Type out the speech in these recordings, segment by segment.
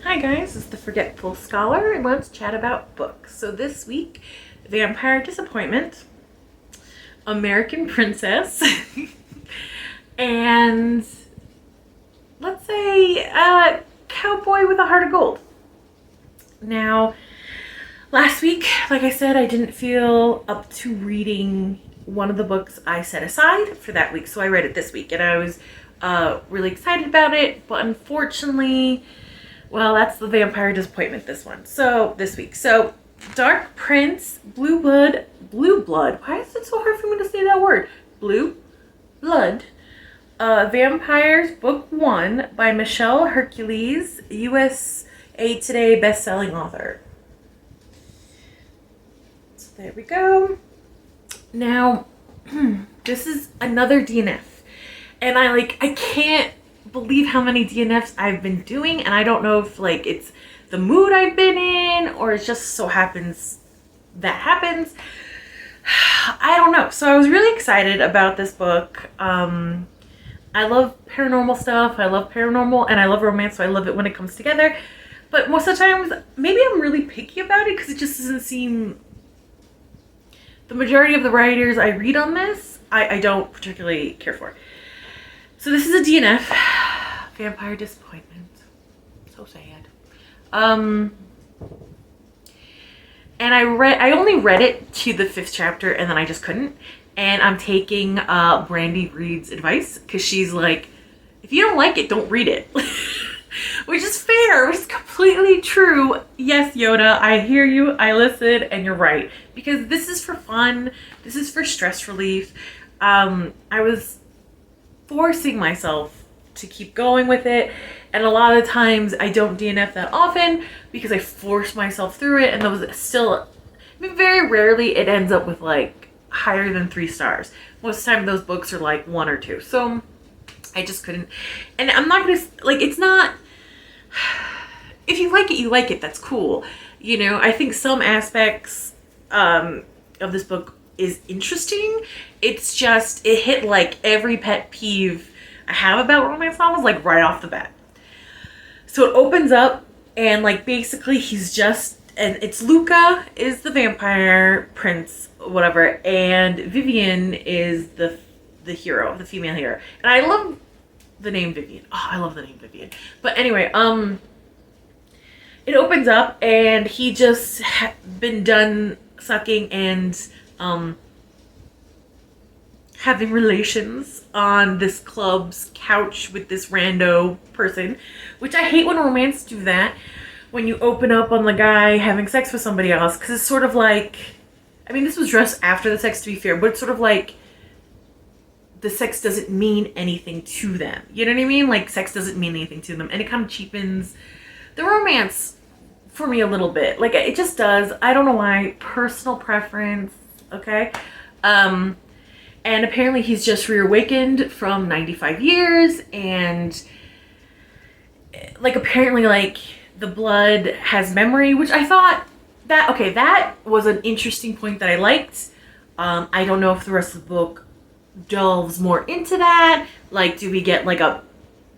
Hi guys, it's the Forgetful Scholar, and let's chat about books. So this week, Vampire Disappointment, American Princess, and let's say Cowboy with a Heart of Gold. Now, last week, like I said, I didn't feel up to reading one of the books I set aside for that week, so I read it this week, and I was really excited about it, but unfortunately, well, that's the Vampire Disappointment this week. So, Dark Prince, Blueblood, why is it so hard for me to say that word? Blueblood, Vampires, Book 1 by Michelle Hercules, USA Today best-selling author. So there we go. Now, this is another DNF. And I can't believe how many DNFs I've been doing, and I don't know if it's the mood I've been in or it just so happens that happens. I don't know. So I was really excited about this book. I love paranormal stuff. I love paranormal and I love romance, so I love it when it comes together. But most of the times, maybe I'm really picky about it because it just doesn't seem... The majority of the writers I read on this, I don't particularly care for. So this is a DNF. Vampire Disappointment. So sad. And I only read it to the 5th chapter and then I just couldn't. And I'm taking Brandy Reed's advice because she's like, if you don't like it, don't read it. Which is fair, which is completely true. Yes, Yoda, I hear you, I listen, and you're right. Because this is for fun. This is for stress relief. I was forcing myself to keep going with it, and a lot of times I don't DNF that often because I force myself through it, and those still, very rarely it ends up with higher than 3 stars. Most of the time those books are 1 or 2, so I just couldn't. And I'm not gonna it's not, if you like it, that's cool. I think some aspects of this book is interesting. It's just, it hit every pet peeve I have about romance novels right off the bat. So it opens up and basically he's just, and it's Luca is the vampire prince, whatever, and Vivian is the hero, the female hero. And I love the name Vivian. Oh, I love the name Vivian. But anyway, it opens up and he just been done sucking and having relations on this club's couch with this rando person, which I hate when romance do that, when you open up on the guy having sex with somebody else, because it's sort of this was just after the sex, to be fair, but it's sort of the sex doesn't mean anything to them. You know what I mean? Sex doesn't mean anything to them, and it kind of cheapens the romance for me a little bit. It just does. I don't know why. Personal preference, okay? And apparently he's just reawakened from 95 years, and apparently the blood has memory, which I thought that was an interesting point that I liked. I don't know if the rest of the book delves more into that. Do we get a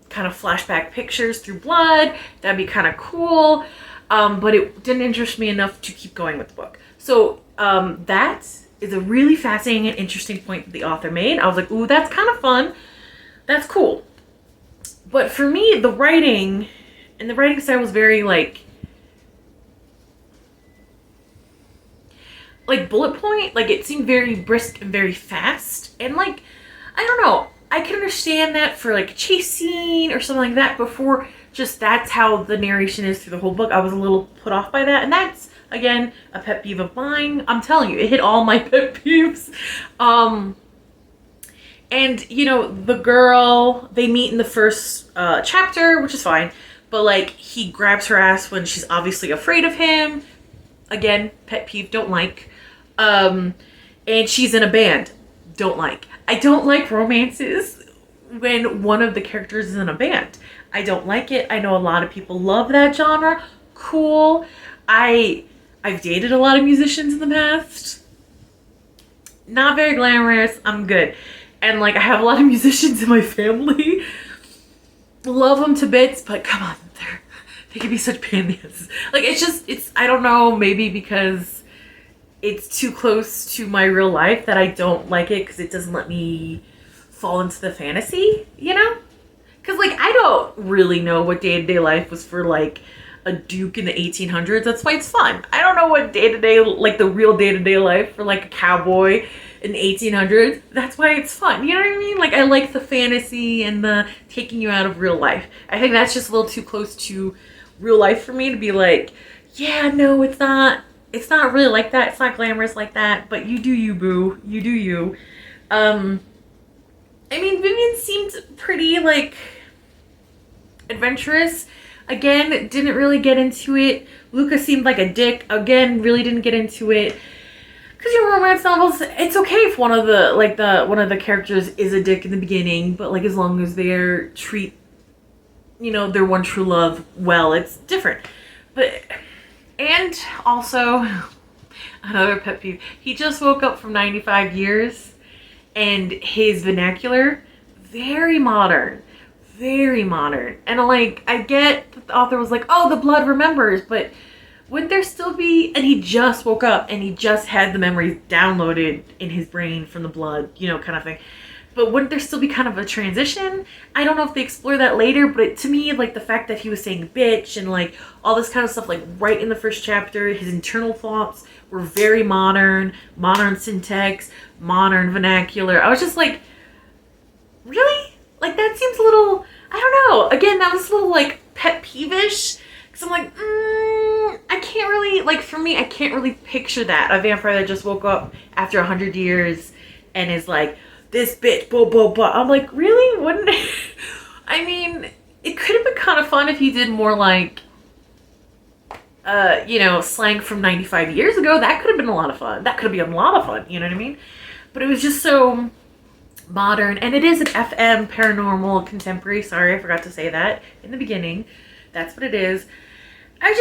kind of flashback pictures through blood? That'd be kind of cool. But it didn't interest me enough to keep going with the book. So that is a really fascinating and interesting point that the author made. I was like, ooh, that's kind of fun. That's cool. But for me, the writing style was very bullet point. It seemed very brisk and very fast. And I don't know. I can understand that for a chase scene or something like that, before just that's how the narration is through the whole book. I was a little put off by that. And that's, again, a pet peeve of mine. I'm telling you, it hit all my pet peeves. And, the girl, they meet in the first chapter, which is fine. But, he grabs her ass when she's obviously afraid of him. Again, pet peeve, don't like. And she's in a band. Don't like. I don't like romances when one of the characters is in a band. I don't like it. I know a lot of people love that genre. Cool. I've dated a lot of musicians in the past. Not very glamorous. I'm good. And I have a lot of musicians in my family. Love them to bits, but come on, they can be such pain in the asses. Like, it's, I don't know, maybe because it's too close to my real life that I don't like it because it doesn't let me fall into the fantasy, you know? Because, like, I don't really know what day-to-day life was for, like, a duke in the 1800s. That's why it's fun. I don't know what day-to-day, like, the real day-to-day life for, like, a cowboy in the 1800s. That's why it's fun. You know what I mean? Like, I like the fantasy and the taking you out of real life. I think that's just a little too close to real life for me to be like, yeah, no, it's not really like that. It's not glamorous like that, but you do you, boo. You do you. I mean, Vivian seemed pretty, like, adventurous. Again, didn't really get into it. Luca seemed like a dick. Again, really didn't get into it. Because your romance novels, it's okay if one of the characters is a dick in the beginning, but, like, as long as they treat, you know, their one true love well, it's different. But, and also, another pet peeve, he just woke up from 95 years. And his vernacular, very modern. Very modern. And, like, I get that the author was like, oh, the blood remembers, but would there still be... And he just woke up and he just had the memories downloaded in his brain from the blood, you know, kind of thing. But wouldn't there still be kind of a transition? I don't know if they explore that later, but to me, like, the fact that he was saying bitch and, like, all this kind of stuff, like, right in the first chapter, his internal thoughts were very modern syntax, modern vernacular. I was just like, really? Like, that seems a little, I don't know. Again, that was a little, like, pet peevish. Because I'm like, I can't really, like, for me, I can't really picture that. A vampire that just woke up after 100 years and is like, this bitch, blah, blah, blah. I'm like, really? Wouldn't it? I mean, it could have been kind of fun if he did more, like, you know, slang from 95 years ago. That could have been a lot of fun. That could have been a lot of fun, you know what I mean? But it was just so modern. And it is an FM, paranormal, contemporary. Sorry, I forgot to say that in the beginning. That's what it is. I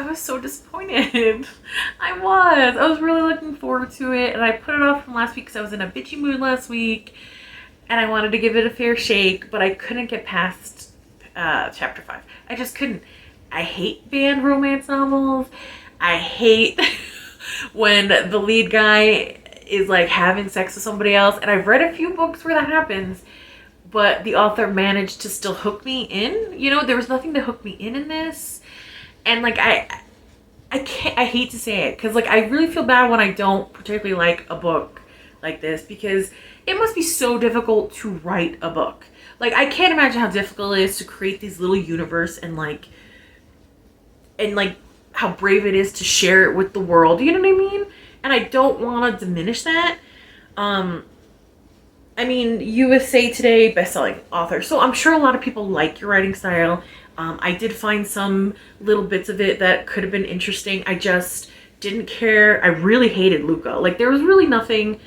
was so disappointed. I was really looking forward to it. And I put it off from last week because I was in a bitchy mood last week. And I wanted to give it a fair shake. But I couldn't get past chapter 5. I just couldn't. I hate banned romance novels. I hate when the lead guy is, like, having sex with somebody else. And I've read a few books where that happens, but the author managed to still hook me in. You know, there was nothing to hook me in this. And, like, I hate to say it, because, like, I really feel bad when I don't particularly like a book like this, because it must be so difficult to write a book. Like, I can't imagine how difficult it is to create these little universe and, like, how brave it is to share it with the world. You know what I mean? And I don't want to diminish that. I mean, USA Today bestselling author. So I'm sure a lot of people like your writing style. I did find some little bits of it that could have been interesting. I just didn't care. I really hated Luca. Like, there was really nothing.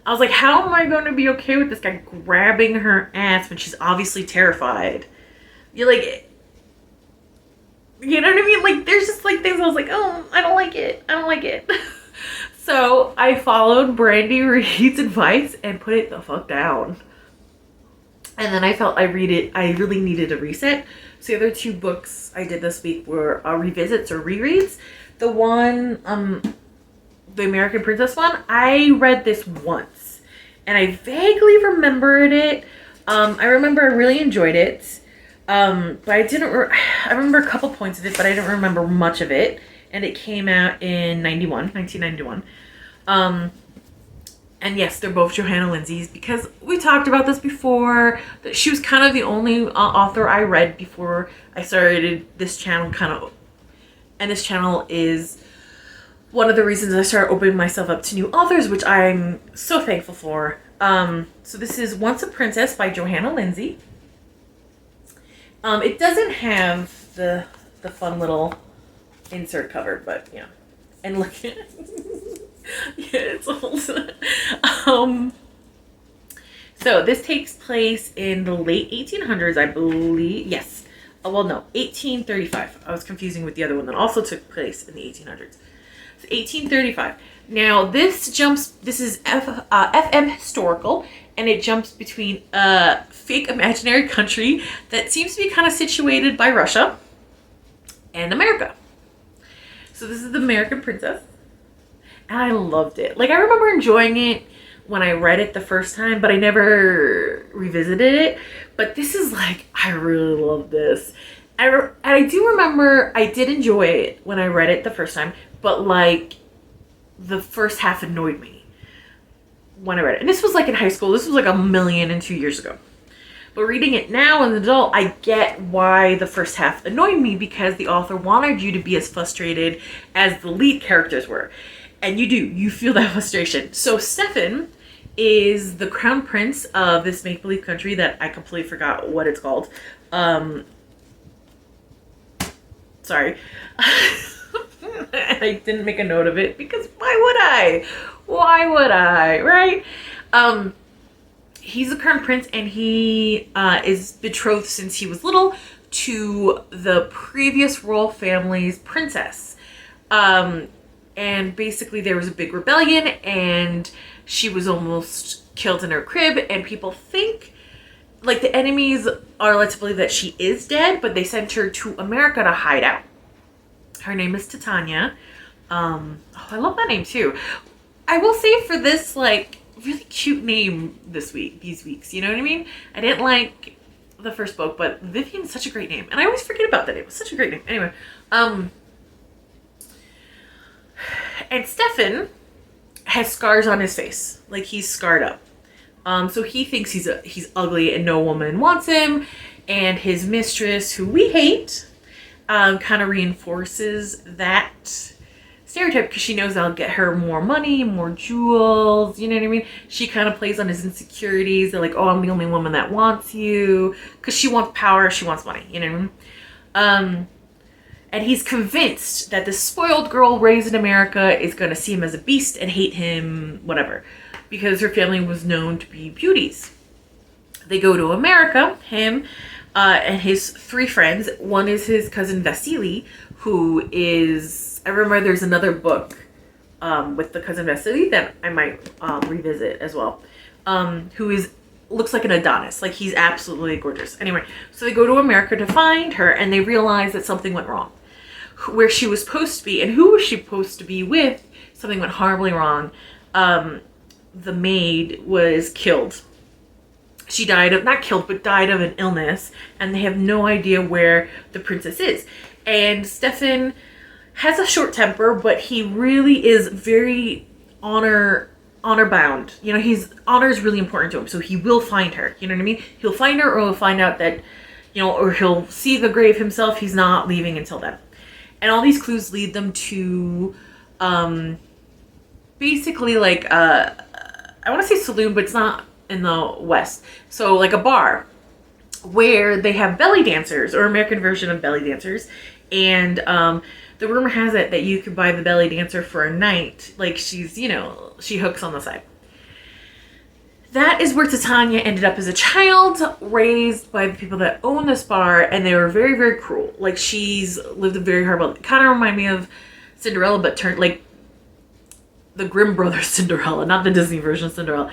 I was like, how am I going to be okay with this guy grabbing her ass when she's obviously terrified? You're like... You know what I mean? Like, there's just, like, things I was like, oh, I don't like it. I don't like it. So I followed Brandy Reed's advice and put it the fuck down. And then I felt I really needed a reset. So the other 2 books I did this week were revisits or rereads. The one, the American Princess one, I read this once. And I vaguely remembered it. I remember I really enjoyed it. But I remember a couple points of it, but I don't remember much of it. And it came out in 1991. And yes, they're both Johanna Lindsey's, because we talked about this before. That she was kind of the only author I read before I started this channel, and this channel is one of the reasons I started opening myself up to new authors, which I'm so thankful for. So this is Once a Princess by Johanna Lindsey. It doesn't have the fun little insert cover, but yeah. And look at it. Yeah, it's old. So this takes place in the late 1800s, I believe. Yes. Oh, well, no, 1835. I was confusing with the other one that also took place in the 1800s. So 1835. Now this is FM historical, and it jumps between a fake imaginary country that seems to be kind of situated by Russia. and America. So this is the American Princess. And I loved it. Like, I remember enjoying it when I read it the first time, but I never revisited it. But this is like, I really love this. I do remember I did enjoy it when I read it the first time, but like the first half annoyed me when I read it. And this was like in high school. This was like 1,002 years ago. But reading it now as an adult, I get why the first half annoyed me, because the author wanted you to be as frustrated as the lead characters were. And you do. You feel that frustration. So Stefan is the crown prince of this make-believe country that I completely forgot what it's called. Sorry. I didn't make a note of it because why would I? Why would I? Right? He's the crown prince, and he is betrothed since he was little to the previous royal family's princess. And basically there was a big rebellion, and she was almost killed in her crib, and people think, like, the enemies are led to believe that she is dead, but they sent her to America to hide out. Her name is Titania. Oh, I love that name too. I will say for this, like, really cute name these weeks, you know what I mean? I didn't like the first book, but Vivian's such a great name, and I always forget about that name. It was such a great name. Anyway, and Stefan has scars on his face, like he's scarred up. So he thinks he's ugly and no woman wants him, and his mistress, who we hate, kind of reinforces that stereotype because she knows that'll get her more money, more jewels, you know what I mean? She kind of plays on his insecurities. They're like, oh, I'm the only woman that wants you, because she wants power, she wants money, you know what I mean? And he's convinced that this spoiled girl raised in America is going to see him as a beast and hate him, whatever, because her family was known to be beauties. They go to America, him and his 3 friends. One is his cousin Vasily, who is, I remember there's another book with the cousin Vasily that I might revisit as well, who looks like an Adonis. Like, he's absolutely gorgeous. Anyway, so they go to America to find her, and they realize that something went wrong. Where she was supposed to be, and who was she supposed to be with, something went horribly wrong. The maid was killed. She died of, not killed, but died of an illness, and they have no idea where the princess is. And Stefan has a short temper, but he really is very honor bound. You know, honor is really important to him, so he will find her. You know what I mean? He'll find her, or he'll find out that, you know, or he'll see the grave himself. He's not leaving until then. And all these clues lead them to basically like I want to say saloon, but it's not in the West. So like a bar where they have belly dancers, or American version of belly dancers. And the rumor has it that you could buy the belly dancer for a night. Like, she's, you know, she hooks on the side. That is where Titania ended up as a child, raised by the people that own this bar, and they were very, very cruel. Like, she's lived a very hard life. Kind of remind me of Cinderella, but turned like the Grimm Brothers Cinderella, not the Disney version of Cinderella.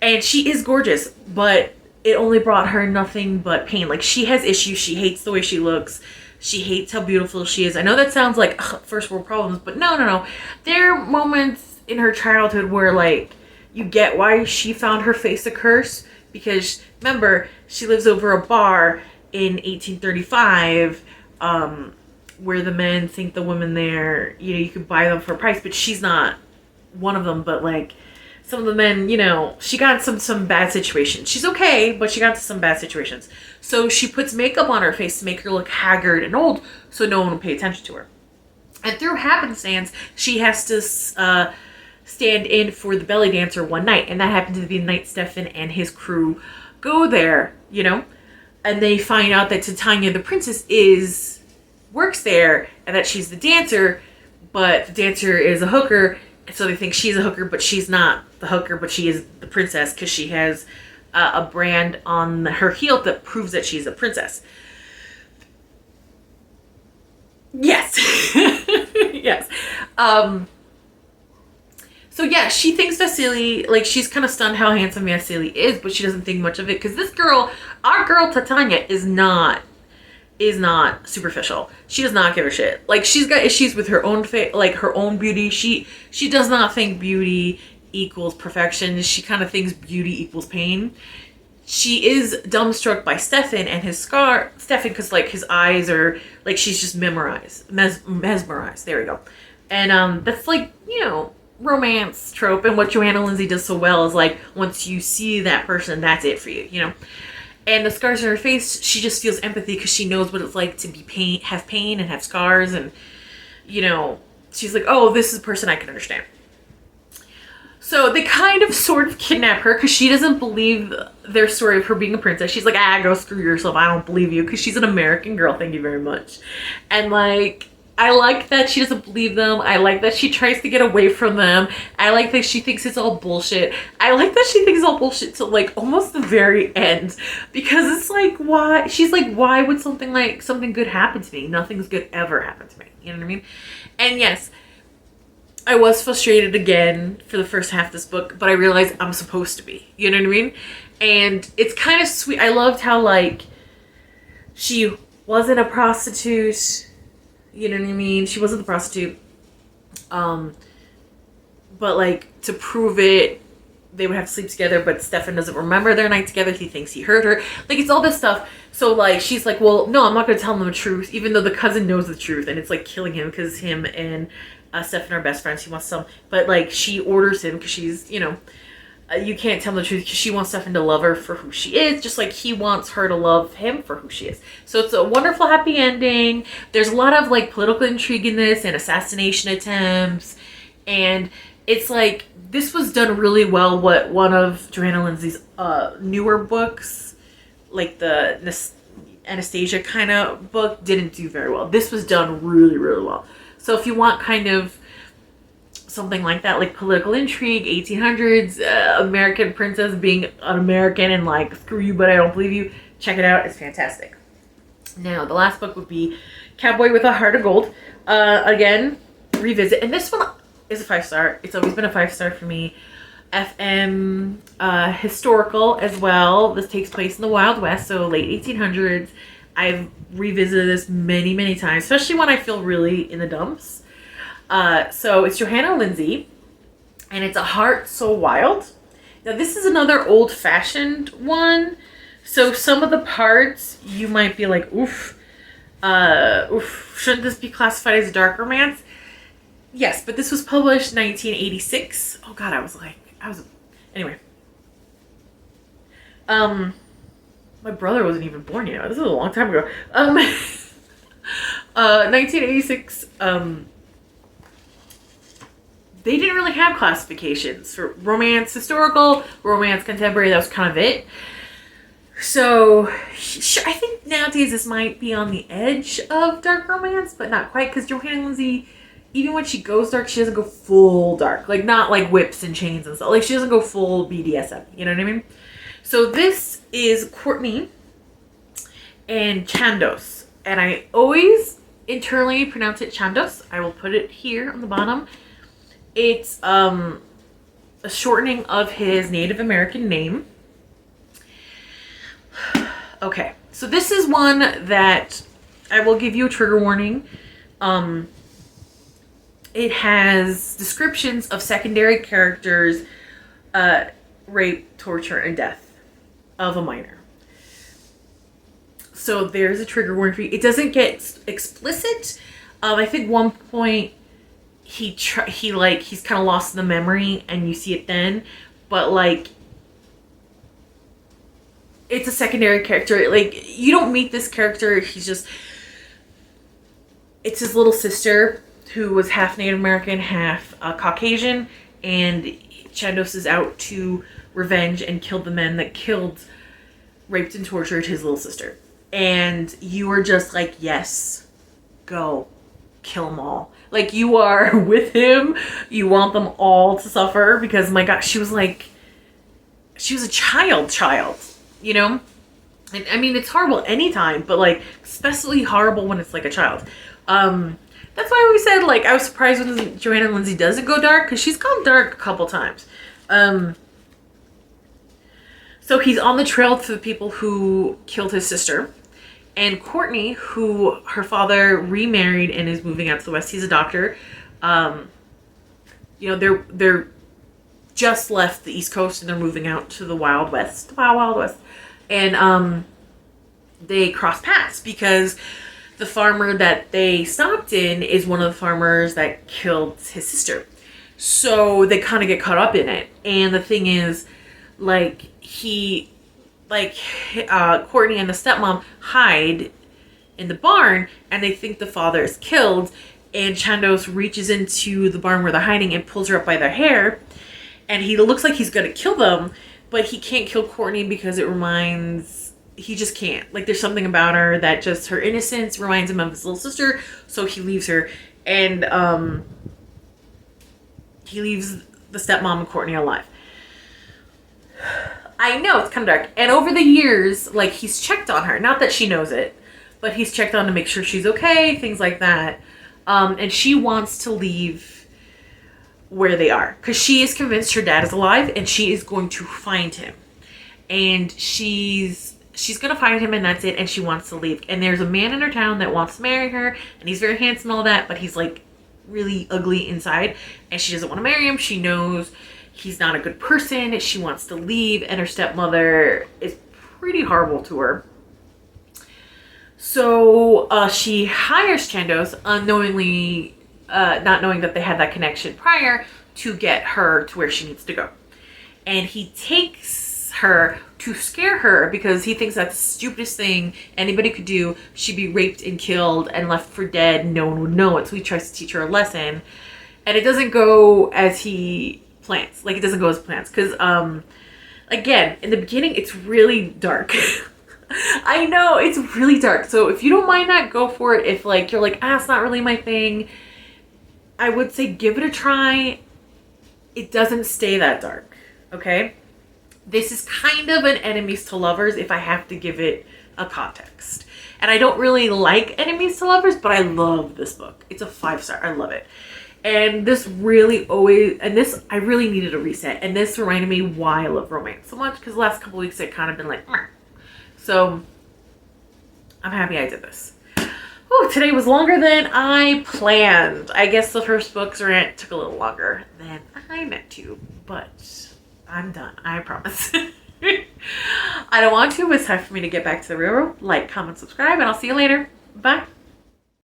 And she is gorgeous, but it only brought her nothing but pain. Like, she has issues. She hates the way she looks. She hates how beautiful she is. I know that sounds like first world problems, but no. There are moments in her childhood where, like, you get why she found her face a curse, because remember, she lives over a bar in 1835 where the men think the women there, you know, you could buy them for a price, but she's not one of them. But like, some of the men, you know, she got some bad situations. She's okay, but she got into some bad situations. So she puts makeup on her face to make her look haggard and old, so no one will pay attention to her. And through happenstance, she has to stand in for the belly dancer one night, and that happened to be the night Stefan and his crew go there, you know, and they find out that Titania the princess works there, and that she's the dancer, but the dancer is a hooker, so they think she's a hooker, but she's not the hooker, but she is the princess, because she has a brand on her heel that proves that she's a princess. Yes. Yes. So yeah, she thinks Vasily, like, she's kind of stunned how handsome Vasily is, but she doesn't think much of it, because this girl, our girl Titania, is not is not superficial. She does not give a shit. Like, she's got issues with her own like her own beauty. She does not think beauty equals perfection. She kind of thinks beauty equals pain. She is dumbstruck by Stefan and his scar. Stefan, because like his eyes are like, she's just mesmerized. There we go. And that's like, you know, romance trope, and what Johanna Lindsey does so well is like, once you see that person, that's it for you, you know. And the scars on her face, she just feels empathy because she knows what it's like to be have pain and have scars, and you know, she's like, oh, this is a person I can understand. So they kind of sort of kidnap her because she doesn't believe their story of her being a princess. She's like, go screw yourself, I don't believe you, because she's an American girl, thank you very much. And like, I like that she doesn't believe them. I like that she tries to get away from them. I like that she thinks it's all bullshit. I like that she thinks it's all bullshit till like almost the very end, because it's like, why? She's like, why would something good happen to me? Nothing's good ever happened to me. You know what I mean? And yes, I was frustrated again for the first half of this book, but I realized I'm supposed to be. You know what I mean? And it's kind of sweet. I loved how like she wasn't a prostitute. You know what I mean? She wasn't the prostitute. But like, to prove it, they would have to sleep together, but Stefan doesn't remember their night together. He thinks he hurt her. Like, it's all this stuff. So like, she's like, well, no, I'm not going to tell him the truth, even though the cousin knows the truth, and it's like killing him because him and Stefan are best friends. He wants some, but like, she orders him because she's, you know, you can't tell him the truth because she wants Stefan to love her for who she is, just like he wants her to love him for who she is. So it's a wonderful happy ending. There's a lot of like political intrigue in this and assassination attempts, and it's like, this was done really well. What one of Johanna Lindsey's newer books, like the Anastasia kind of book, didn't do very well. This was done really, really well. So if you want kind of something like that, like political intrigue, 1800s, American princess being an American and like, screw you, but I don't believe you, check it out. It's fantastic. Now, the last book would be Cowboy with a Heart of Gold. Again, revisit. And this one is a 5-star. It's always been a 5-star for me. FM, historical as well. This takes place in the Wild West, so late 1800s. I've revisited this many, many times, especially when I feel really in the dumps. So it's Johanna Lindsey, and it's A Heart So Wild. Now, this is another old-fashioned one, so some of the parts you might be like, oof, shouldn't this be classified as a dark romance? Yes, but this was published 1986. Oh god, anyway. My brother wasn't even born yet. This was a long time ago. 1986, they didn't really have classifications for romance, historical, romance, contemporary. That was kind of it. So, I think nowadays this might be on the edge of dark romance, but not quite, because Johanna Lindsey, even when she goes dark, she doesn't go full dark. Like, not like whips and chains and stuff. Like, she doesn't go full BDSM. You know what I mean? So this is Courtney and Chandos. And I always internally pronounce it Chandos. I will put it here on the bottom. It's a shortening of his Native American name. Okay, so this is one that I will give you a trigger warning. It has descriptions of secondary characters, rape, torture, and death of a minor. So there's a trigger warning for you. It doesn't get explicit. I think one point he's kind of lost in the memory, and you see it then, but like, it's a secondary character. Like, you don't meet this character. It's his little sister who was half Native American, half Caucasian, and Chandos is out to revenge and kill the men that raped and tortured his little sister. And you are just like, yes, go kill them all. Like, you are with him. You want them all to suffer, because my God, she was a child, you know? And I mean, it's horrible anytime, but like, especially horrible when it's like a child. That's why we said, like, I was surprised when Johanna Lindsey doesn't go dark, because she's gone dark a couple times. So he's on the trail for the people who killed his sister, And Courtney, who her father remarried and is moving out to the West, he's a doctor. They're just left the East Coast and they're moving out to the Wild West. Wild West. And they cross paths because the farmer that they stopped in is one of the farmers that killed his sister. So they kind of get caught up in it. And the thing is, Courtney and the stepmom hide in the barn and they think the father is killed. And Chandos reaches into the barn where they're hiding and pulls her up by their hair. And he looks like he's going to kill them, but he can't kill Courtney because he just can't. Like, there's something about her that just, her innocence reminds him of his little sister, so he leaves her. And he leaves the stepmom and Courtney alive. I know, it's kind of dark. And over the years, like, he's checked on her. Not that she knows it, but he's checked on to make sure she's okay, things like that. And she wants to leave where they are because she is convinced her dad is alive and she is going to find him. And she's going to find him and that's it. And she wants to leave. And there's a man in her town that wants to marry her and he's very handsome and all that, but he's like really ugly inside and she doesn't want to marry him. She knows he's not a good person. She wants to leave and her stepmother is pretty horrible to her. So she hires Chandos unknowingly, not knowing that they had that connection prior, to get her to where she needs to go. And he takes her to scare her because he thinks that's the stupidest thing anybody could do. She'd be raped and killed and left for dead. No one would know it. So he tries to teach her a lesson. And it doesn't go as he plans. Like, it doesn't go as plans. Because, again, in the beginning, it's really dark. I know, it's really dark. So if you don't mind that, go for it. If, like, you're like, it's not really my thing, I would say give it a try. It doesn't stay that dark, okay? This is kind of an enemies to lovers if I have to give it a context. And I don't really like enemies to lovers, but I love this book. It's a 5-star. I love it. And this really I really needed a reset. And this reminded me why I love romance so much, because the last couple weeks I've kind of been like, meh. So I'm happy I did this. Oh, today was longer than I planned. I guess the first book's rant took a little longer than I meant to, but I'm done. I promise. I don't want to, but it's time for me to get back to the railroad. Like, comment, subscribe, and I'll see you later. Bye.